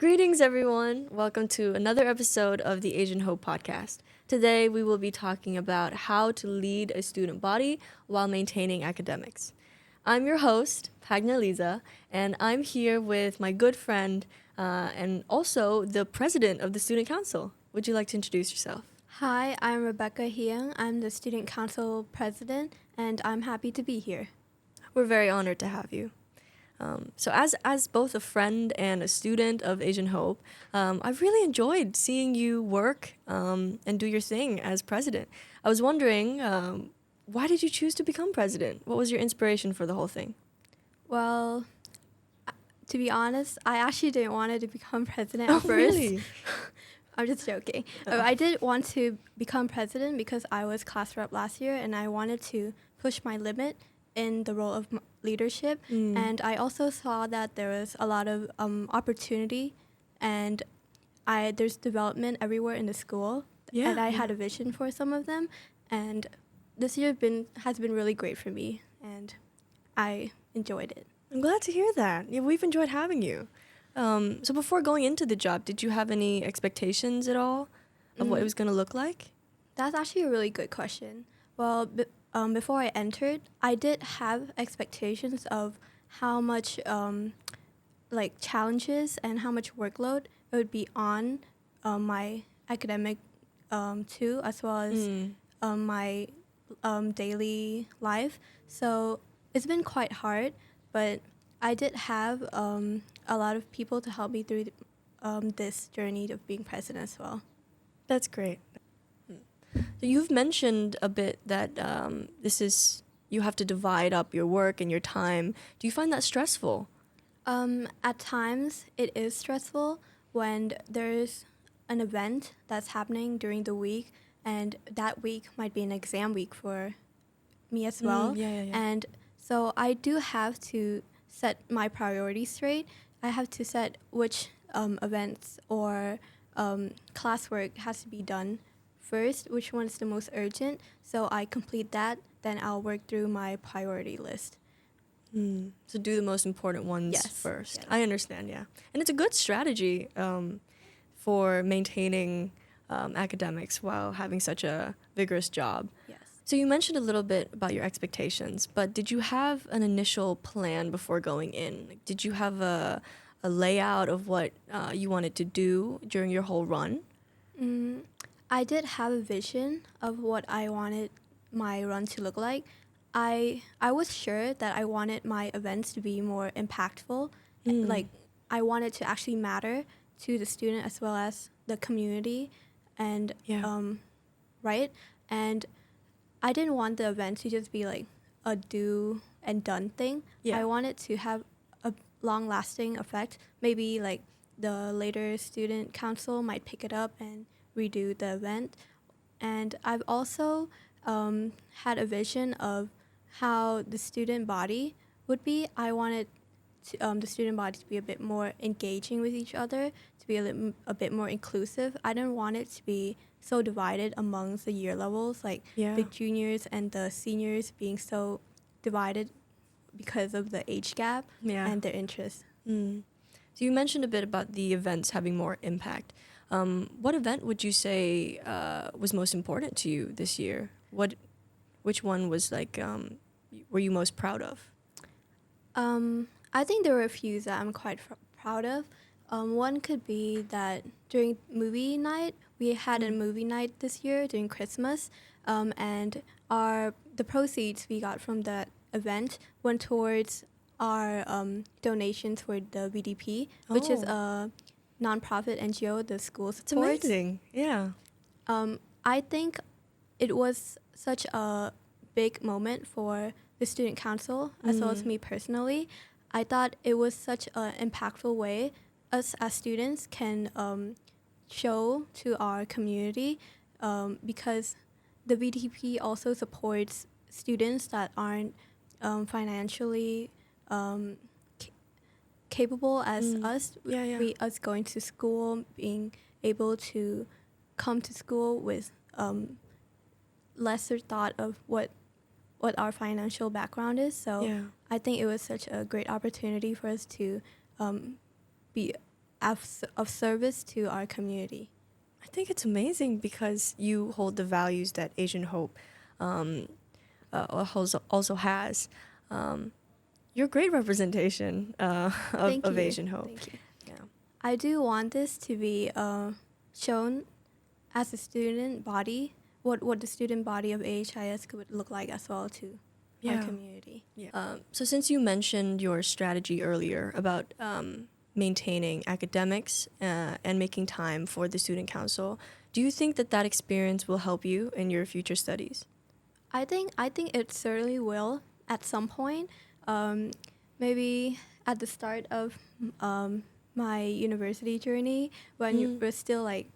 Greetings, everyone. Welcome to another episode of the Asian Hope podcast. Today, we will be talking about how to lead a student body while maintaining academics. I'm your host, Pagna Liza, and I'm here with my good friend and also the president of the Student Council. Would you like to introduce yourself? Hi, I'm Rebecca Hiang. I'm the Student Council President, and I'm happy to be here. We're very honored to have you. So as both a friend and a student of Asian Hope, I've really enjoyed seeing you work and do your thing as president. I was wondering, why did you choose to become president? What was your inspiration for the whole thing? Well, to be honest, I actually didn't want to become president Oh, at first. really? I'm just joking. I did want to become president because I was class rep last year and I wanted to push my limit in the role of leadership. And I also saw that there was a lot of opportunity and there's development everywhere in the school. Yeah, And I yeah. had a vision for some of them. And this year has been really great for me and I enjoyed it. I'm glad to hear that. Yeah, we've enjoyed having you. So before going into the job, did you have any expectations at all of what it was going to look like? That's actually a really good question. Well, before I entered, I did have expectations of how much challenges and how much workload it would be on my academic too, as well as my daily life. So it's been quite hard, but I did have a lot of people to help me through this journey of being president as well. That's great. So you've mentioned a bit that you have to divide up your work and your time. Do you find that stressful? At times, it is stressful when there's an event that's happening during the week, and that week might be an exam week for me as well. Yeah. And so I do have to set my priorities straight. I have to set which events or classwork has to be done first, which one is the most urgent. So I complete that, then I'll work through my priority list. So do the most important ones Yes, first. yes. I understand, yeah. And it's a good strategy for maintaining academics while having such a vigorous job. Yes. So you mentioned a little bit about your expectations, but did you have an initial plan before going in? Like, did you have a layout of what you wanted to do during your whole run? I did have a vision of what I wanted my run to look like. I was sure that I wanted my events to be more impactful. Like I wanted to actually matter to the student as well as the community and Yeah. right? And I didn't want the event to just be like a do and done thing. Yeah. I wanted to have a long lasting effect. Maybe like the later student council might pick it up and redo the event. And I've also had a vision of how the student body would be. I wanted the student body to be a bit more engaging with each other, to be a bit more inclusive. I didn't want it to be so divided amongst the year levels, like Yeah. the juniors and the seniors being so divided because of the age gap Yeah. and their interests. So you mentioned a bit about the events having more impact. What event would you say was most important to you this year? Which one was were you most proud of? I think there were a few that I'm quite proud of. One could be that during movie night, we had a movie night this year during Christmas, and the proceeds we got from that event went towards our donations for the VDP, which is a nonprofit NGO the school It's supports. amazing. Yeah. I think it was such a big moment for the student council as well as me personally. I thought it was such an impactful way us as students can show to our community because the VTP also supports students that aren't financially capable as us. Yeah. Us going to school, being able to come to school with lesser thought of what our financial background is. So Yeah. I think it was such a great opportunity for us to be of service to our community. I think it's amazing because you hold the values that Asian Hope also has. You're a great representation of You. Asian Hope. Thank you. Yeah. I do want this to be shown as a student body, what the student body of AHIS could look like as well to our community. Yeah. So since you mentioned your strategy earlier about maintaining academics and making time for the student council, do you think that experience will help you in your future studies? I think it certainly will at some point. Maybe at the start of my university journey, when you were still like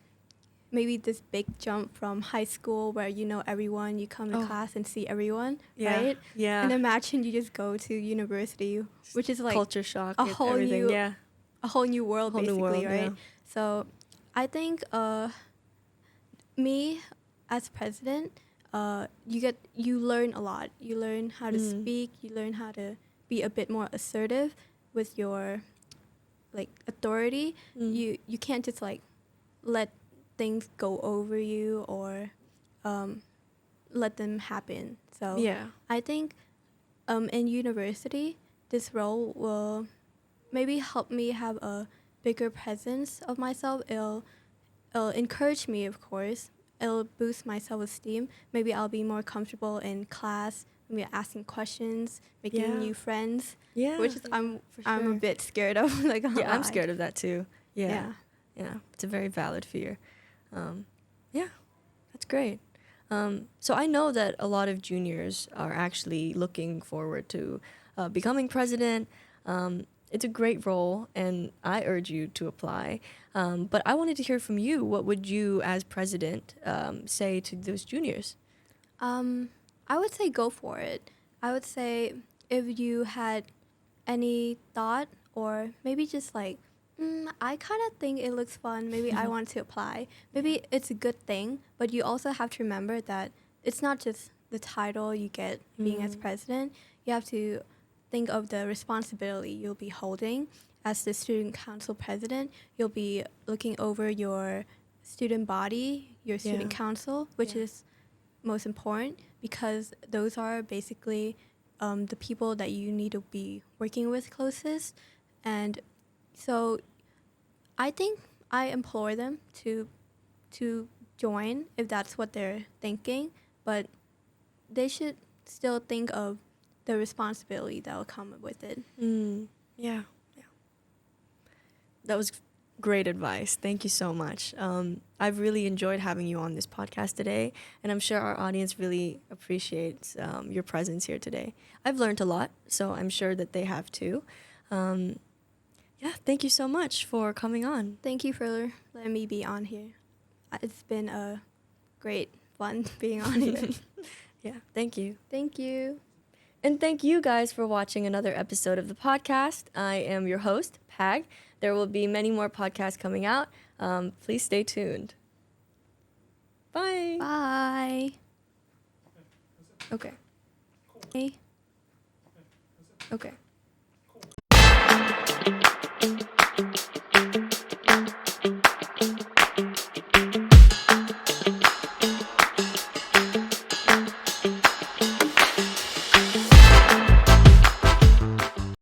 maybe this big jump from high school where you know everyone, you come to class and see everyone, right? Yeah. And imagine you just go to university, which is like culture shock, a whole everything. new Yeah. a whole new world, Whole new basically, world, right? yeah. So I think me as president, you learn a lot. You learn how to speak. You learn how to be a bit more assertive with your like authority. You can't just like let things go over you or let them happen. So Yeah. I think in university, this role will maybe help me have a bigger presence of myself. It'll encourage me, of course. It'll boost my self-esteem. Maybe I'll be more comfortable in class, maybe asking questions, making new friends. Yeah. Which is for I'm a sure. bit scared of. Like, Yeah, I'm scared of that too. Yeah. Yeah. It's a very valid fear. Yeah, that's great. So I know that a lot of juniors are actually looking forward to becoming president. It's a great role, and I urge you to apply. But I wanted to hear from you. What would you, as president, say to those juniors? I would say go for it. I would say if you had any thought or maybe just like, I kind of think it looks fun. Maybe I want to apply. Maybe it's a good thing, but you also have to remember that it's not just the title you get being as president. You have to think of the responsibility you'll be holding as the student council president. You'll be looking over your student body, your student council, which is most important because those are basically the people that you need to be working with closest. And so I think I implore them to join if that's what they're thinking, but they should still think of the responsibility that will come with it. Yeah. That was great advice. Thank you so much. I've really enjoyed having you on this podcast today, and I'm sure our audience really appreciates your presence here today. I've learned a lot, so I'm sure that they have too. Yeah, thank you so much for coming on. Thank you for letting me be on here. It's been a great fun being on here. Yeah, thank you. Thank you. And thank you guys for watching another episode of the podcast. I am your host, Pag. There will be many more podcasts coming out. Please stay tuned. Bye. Bye. Okay. Hey. Okay.